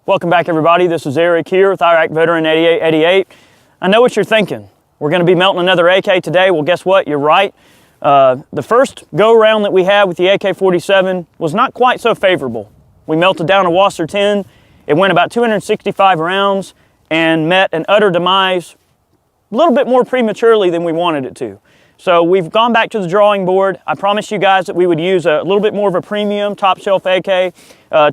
Welcome back, everybody. This is Eric here with Iraq Veteran 8888. I know what you're thinking. We're going to be melting another AK today. Well, guess what? You're right. The first go-around that we had with the AK-47 was not quite so favorable. We melted down a Wasser 10. It went about 265 rounds and met an utter demise a little bit more prematurely than we wanted it to. So we've gone back to the drawing board. I promised you guys that we would use a little bit more of a premium top shelf AK.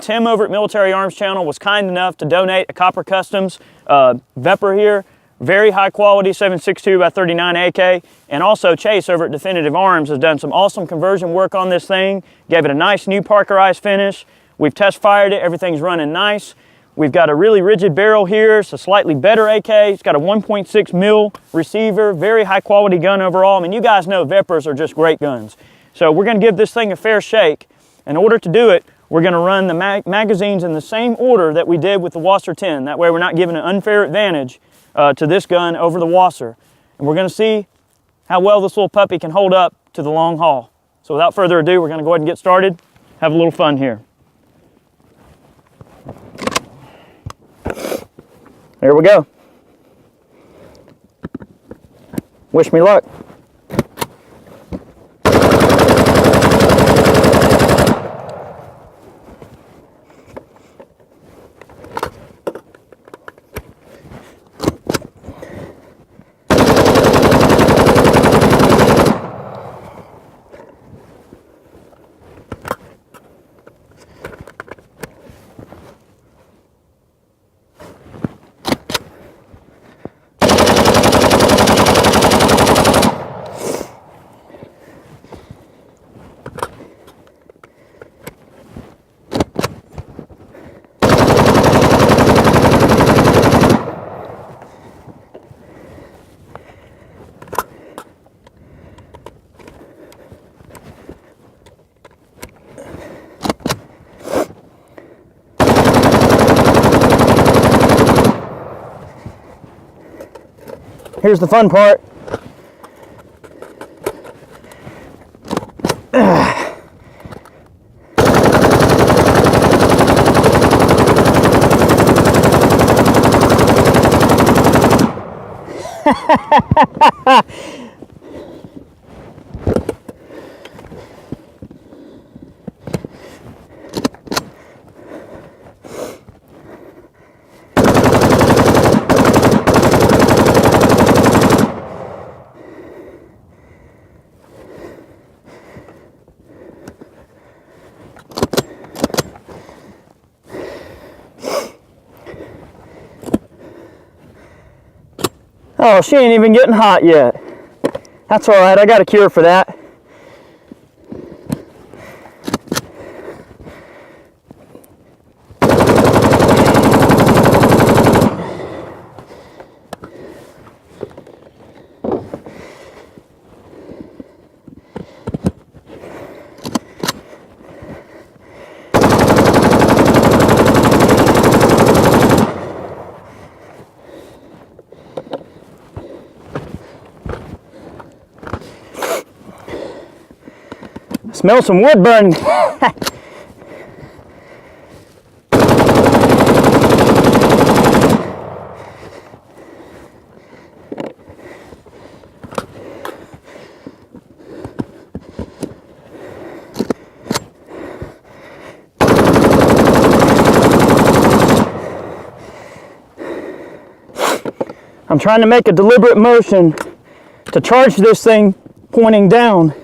Tim over at Military Arms Channel was kind enough to donate a Copper Customs Vepr here. Very high quality 7.62 by 39 AK. And also Chase over at Definitive Arms has done some awesome conversion work on this thing. Gave it a nice new Parkerized finish. We've test fired it, everything's running nice. We've got a really rigid barrel here. It's a slightly better AK. It's got a 1.6 mil receiver, very high quality gun overall. I mean, you guys know Veprs are just great guns. So we're gonna give this thing a fair shake. In order to do it, we're gonna run the magazines in the same order that we did with the Wasser 10. That way we're not giving an unfair advantage to this gun over the Wasser. And we're gonna see how well this little puppy can hold up to the long haul. So without further ado, we're gonna go ahead and get started. Have a little fun here. There we go. Wish me luck. Here's the fun part. Oh, she ain't even getting hot yet. That's all right, I got a cure for that. Smell some wood burning. I'm trying to make a deliberate motion to charge this thing pointing down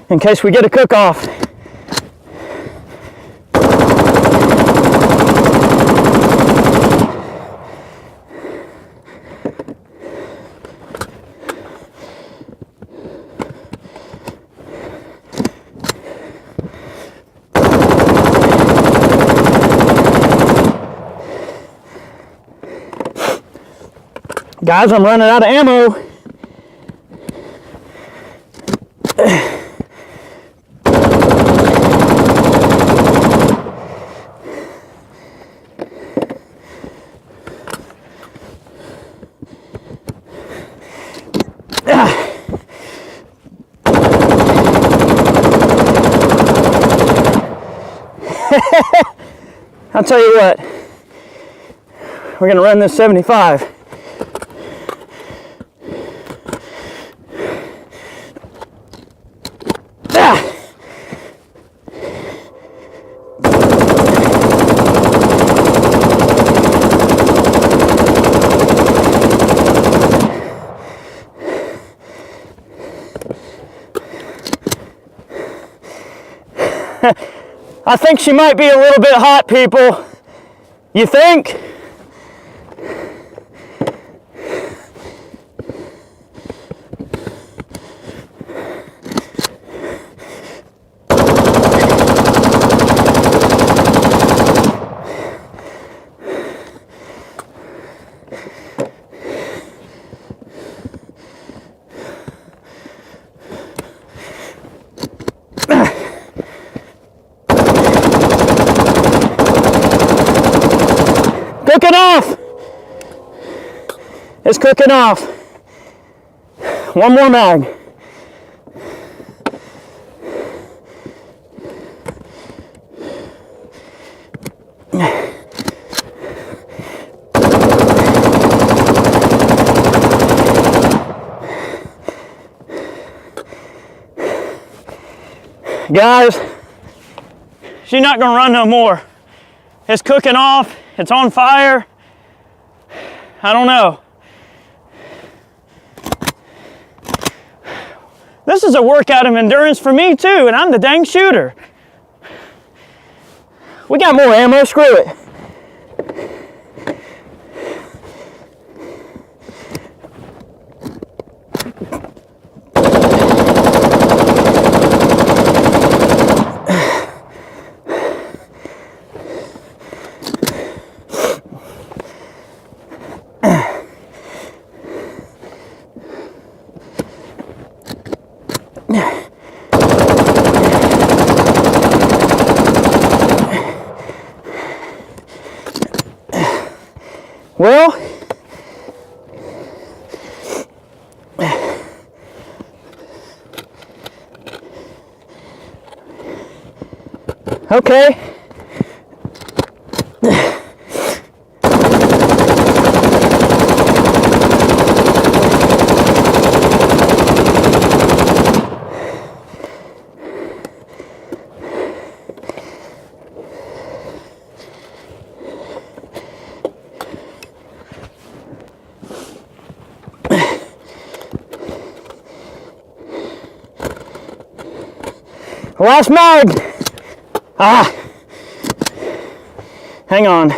in case we get a cook-off. Guys, I'm running out of ammo. I'll tell you what, We're gonna run this 75. Ah! I think she might be a little bit hot, people. You think? Cooking off. It's cooking off. One more mag. Guys, she's not gonna run no more. It's cooking off. It's on fire. I don't know. This is a workout of endurance for me too, and I'm the dang shooter. We got more ammo, screw it. Well, okay. Last mag. Ah. Hang on.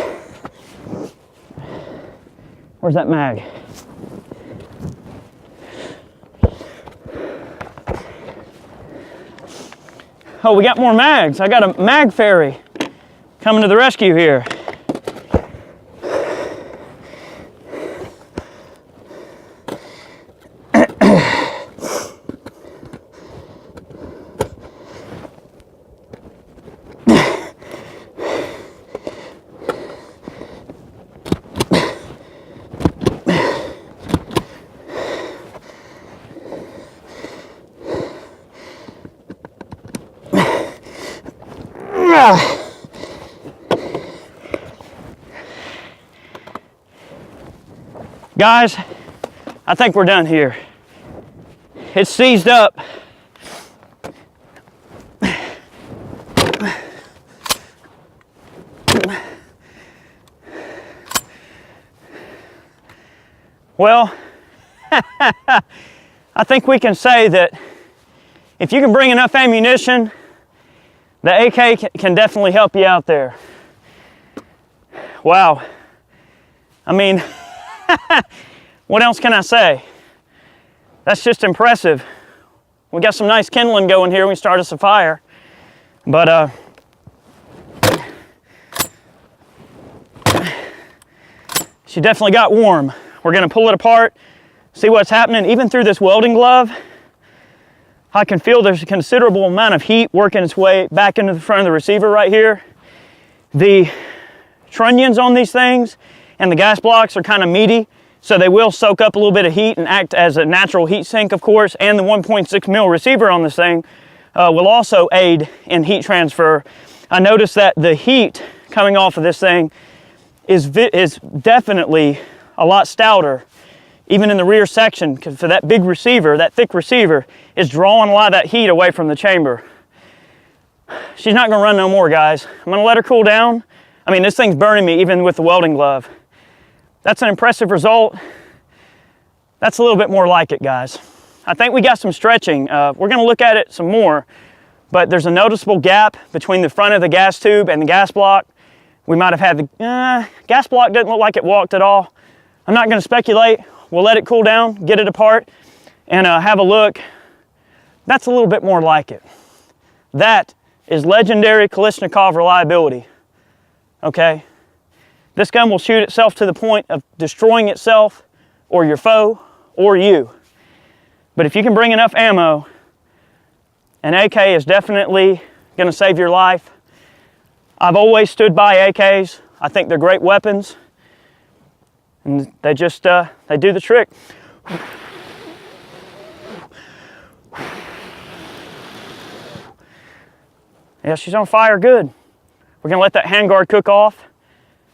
Where's that mag? Oh, we got more mags. I got a mag ferry coming to the rescue here. Guys, I think we're done here. It's seized up. Well, I think we can say that if you can bring enough ammunition, the AK can definitely help you out there. Wow. I mean, what else can I say? That's just impressive. We got some nice kindling going here. We start us a fire. But she definitely got warm. We're gonna pull it apart, see what's happening. Even through this welding glove, I can feel there's a considerable amount of heat working its way back into the front of the receiver right here. The trunnions on these things and the gas blocks are kind of meaty, so they will soak up a little bit of heat and act as a natural heat sink, of course. And the 1.6 mil receiver on this thing will also aid in heat transfer. I noticed that the heat coming off of this thing is definitely a lot stouter, even in the rear section, because for that big receiver, that thick receiver, is drawing a lot of that heat away from the chamber. She's not gonna run no more, guys. I'm gonna let her cool down. I mean, this thing's burning me even with the welding glove. That's an impressive result. That's a little bit more like it, guys. I think we got some stretching. We're gonna look at it some more, but there's a noticeable gap between the front of the gas tube and the gas block. We might have had the gas block doesn't look like it walked at all. I'm not gonna speculate. We'll let it cool down, get it apart, and have a look. That's a little bit more like it. That is legendary Kalashnikov reliability, okay? This gun will shoot itself to the point of destroying itself or your foe or you. But if you can bring enough ammo, an AK is definitely gonna save your life. I've always stood by AKs. I think they're great weapons. And they just, they do the trick. Yeah, she's on fire good. We're gonna let that handguard cook off,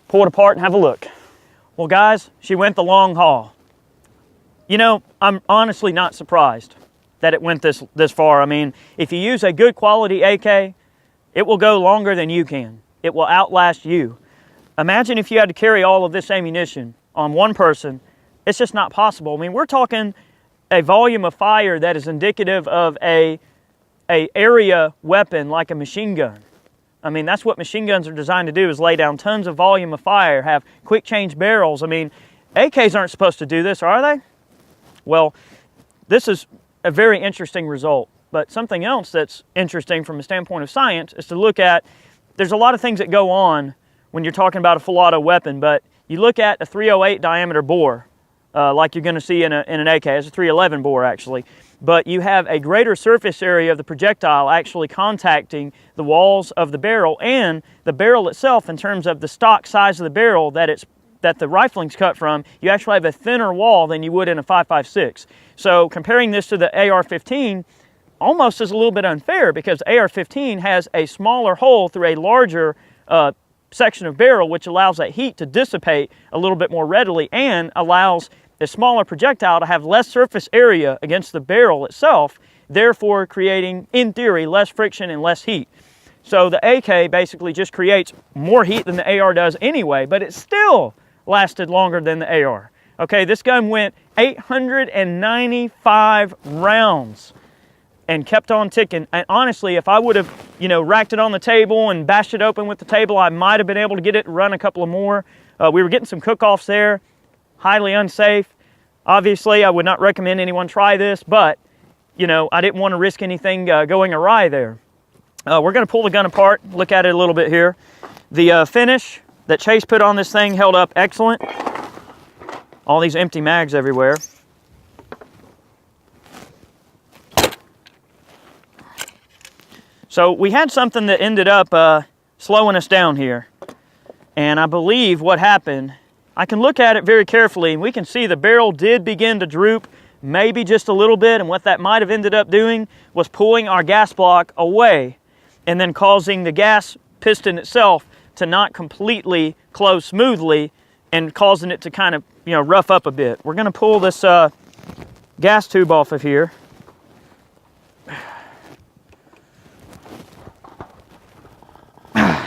pull it apart and have a look. Well guys, she went the long haul. You know, I'm honestly not surprised that it went this far. I mean, if you use a good quality AK, it will go longer than you can. It will outlast you. Imagine if you had to carry all of this ammunition on one person. It's just not possible. I mean, we're talking a volume of fire that is indicative of a area weapon like a machine gun. I mean, that's what machine guns are designed to do, is lay down tons of volume of fire, have quick change barrels. I mean, AKs aren't supposed to do this, are they? Well, this is a very interesting result. But something else that's interesting from a standpoint of science is to look at, there's a lot of things that go on when you're talking about a full auto weapon, but you look at a 308 diameter bore, like you're going to see in an AK. It's a 311 bore actually. But you have a greater surface area of the projectile actually contacting the walls of the barrel, and the barrel itself, in terms of the stock size of the barrel that the rifling's cut from, you actually have a thinner wall than you would in a 5.56. So comparing this to the AR-15 almost is a little bit unfair, because AR-15 has a smaller hole through a larger section of barrel, which allows that heat to dissipate a little bit more readily and allows a smaller projectile to have less surface area against the barrel itself, therefore creating, in theory, less friction and less heat. So the AK basically just creates more heat than the AR does anyway, but it still lasted longer than the AR. Okay, this gun went 895 rounds and kept on ticking. And honestly, if I would have, you know, racked it on the table and bashed it open with the table, I might have been able to get it to run a couple of more. We were getting some cook-offs there. Highly unsafe. Obviously, I would not recommend anyone try this, but, you know, I didn't want to risk anything going awry there. We're going to pull the gun apart, look at it a little bit here. The finish that Chase put on this thing held up excellent. All these empty mags everywhere. So we had something that ended up slowing us down here. And I believe what happened, I can look at it very carefully and we can see the barrel did begin to droop, maybe just a little bit, and what that might have ended up doing was pulling our gas block away and then causing the gas piston itself to not completely close smoothly and causing it to kind of, you know, rough up a bit. We're going to pull this gas tube off of here.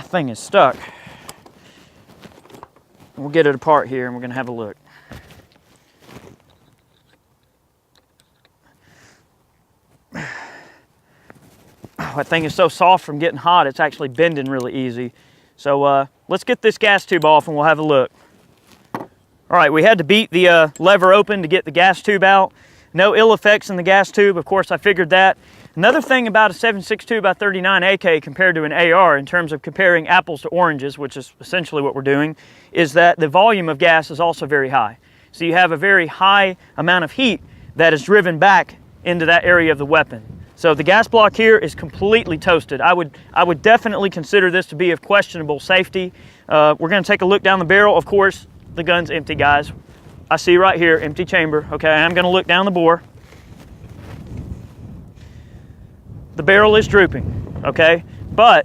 Thing is stuck. We'll get it apart here and we're going to have a look. That thing is so soft from getting hot, it's actually bending really easy. So let's get this gas tube off and we'll have a look. All right, we had to beat the lever open to get the gas tube out. No ill effects in the gas tube, of course I figured that. Another thing about a 7.62 by 39 AK compared to an AR, in terms of comparing apples to oranges, which is essentially what we're doing, is that the volume of gas is also very high. So you have a very high amount of heat that is driven back into that area of the weapon. So the gas block here is completely toasted. I would definitely consider this to be of questionable safety. We're going to take a look down the barrel. Of course, the gun's empty, guys. I see right here, empty chamber. Okay, I'm going to look down the bore. The barrel is drooping, okay? But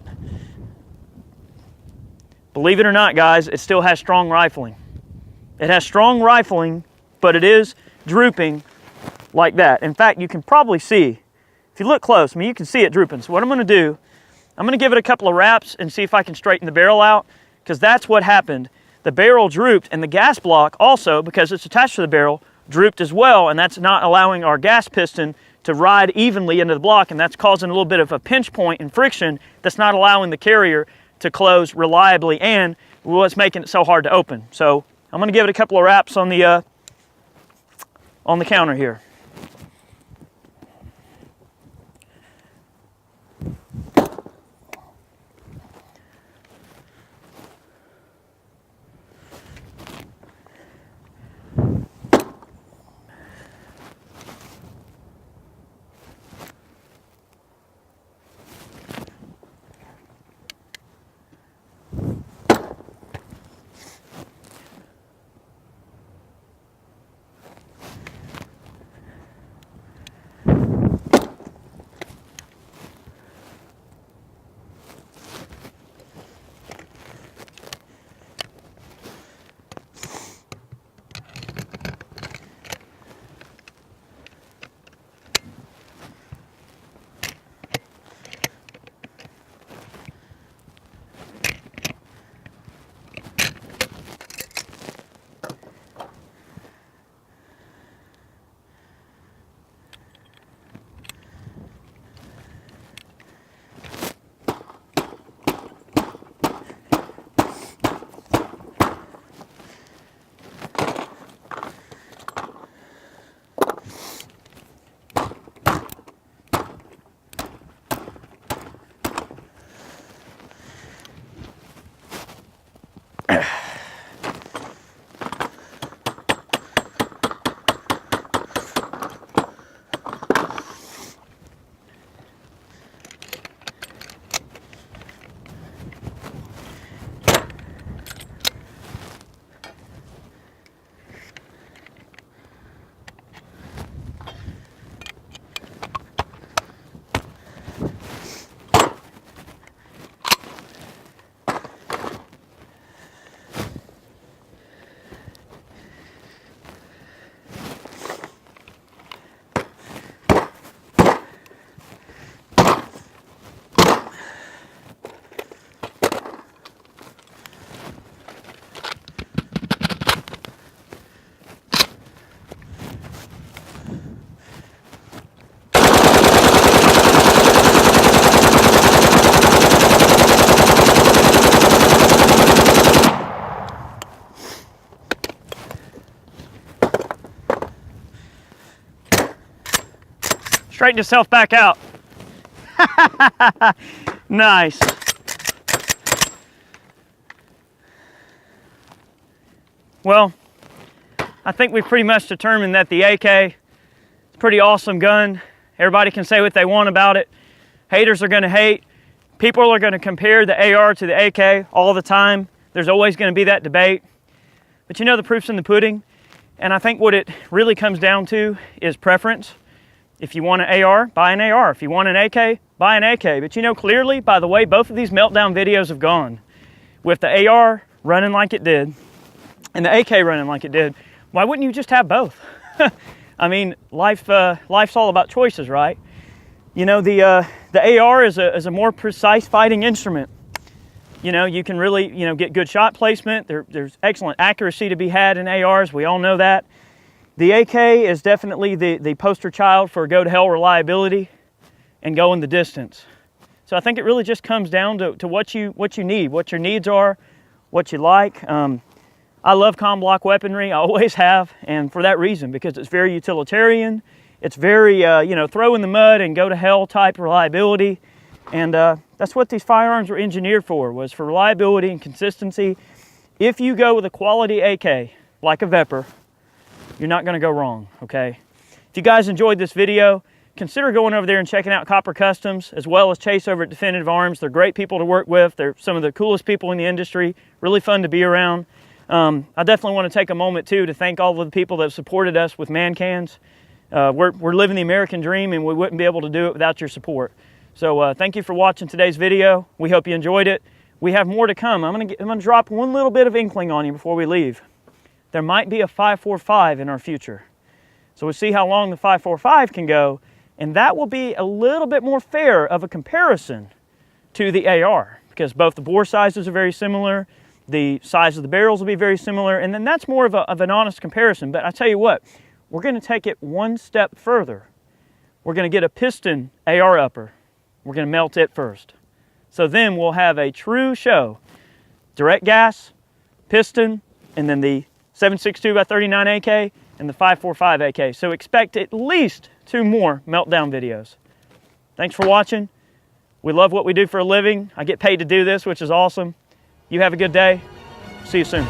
Believe it or not, guys, it still has strong rifling. It has strong rifling, but it is drooping like that. In fact, you can probably see, if you look close, I mean, you can see it drooping. So what I'm gonna do, I'm gonna give it a couple of wraps and see if I can straighten the barrel out, because that's what happened. The barrel drooped, and the gas block also, because it's attached to the barrel, drooped as well, and that's not allowing our gas piston to ride evenly into the block, and that's causing a little bit of a pinch point and friction that's not allowing the carrier to close reliably, and what's making it so hard to open. So I'm gonna give it a couple of wraps on the counter here. Straighten yourself back out. Nice. Well, I think we've pretty much determined that the AK is a pretty awesome gun. Everybody can say what they want about it. Haters are gonna hate. People are gonna compare the AR to the AK all the time. There's always gonna be that debate. But you know, the proof's in the pudding. And I think what it really comes down to is preference. If you want an AR, buy an AR. If you want an AK, buy an AK. But you know, clearly, by the way both of these meltdown videos have gone, with the AR running like it did and the AK running like it did, why wouldn't you just have both? I mean, life's all about choices, right? You know, the AR is a more precise fighting instrument. You know, you can really, get good shot placement. There's excellent accuracy to be had in ARs. We all know that. The AK is definitely the poster child for go-to-hell reliability and going the distance. So I think it really just comes down to what you need, what your needs are, what you like. I love comm block weaponry, I always have, and for that reason, because it's very utilitarian. It's very, throw in the mud and go to hell type reliability. And that's what these firearms were engineered for, was for reliability and consistency. If you go with a quality AK, like a Vepr, you're not gonna go wrong, okay? If you guys enjoyed this video, consider going over there and checking out Copper Customs, as well as Chase over at Definitive Arms. They're great people to work with. They're some of the coolest people in the industry, really fun to be around. I definitely want to take a moment too to thank all of the people that have supported us with man cans. We're living the American dream, and we wouldn't be able to do it without your support. So thank you for watching today's video. We hope you enjoyed it. we have more to come. I'm gonna drop one little bit of inkling on you before we leave. There might be a 5.45 in our future. So we'll see how long the 5.45 can go, and that will be a little bit more fair of a comparison to the AR, because both the bore sizes are very similar, the size of the barrels will be very similar, and then that's more of an honest comparison. But I tell you what, we're going to take it one step further. We're going to get a piston AR upper. We're going to melt it first. So then we'll have a true show. Direct gas, piston, and then the 7.62x39 AK and the 5.45 AK. So expect at least 2 more meltdown videos. Thanks for watching. We love what we do for a living. I get paid to do this, which is awesome. You have a good day. See you soon.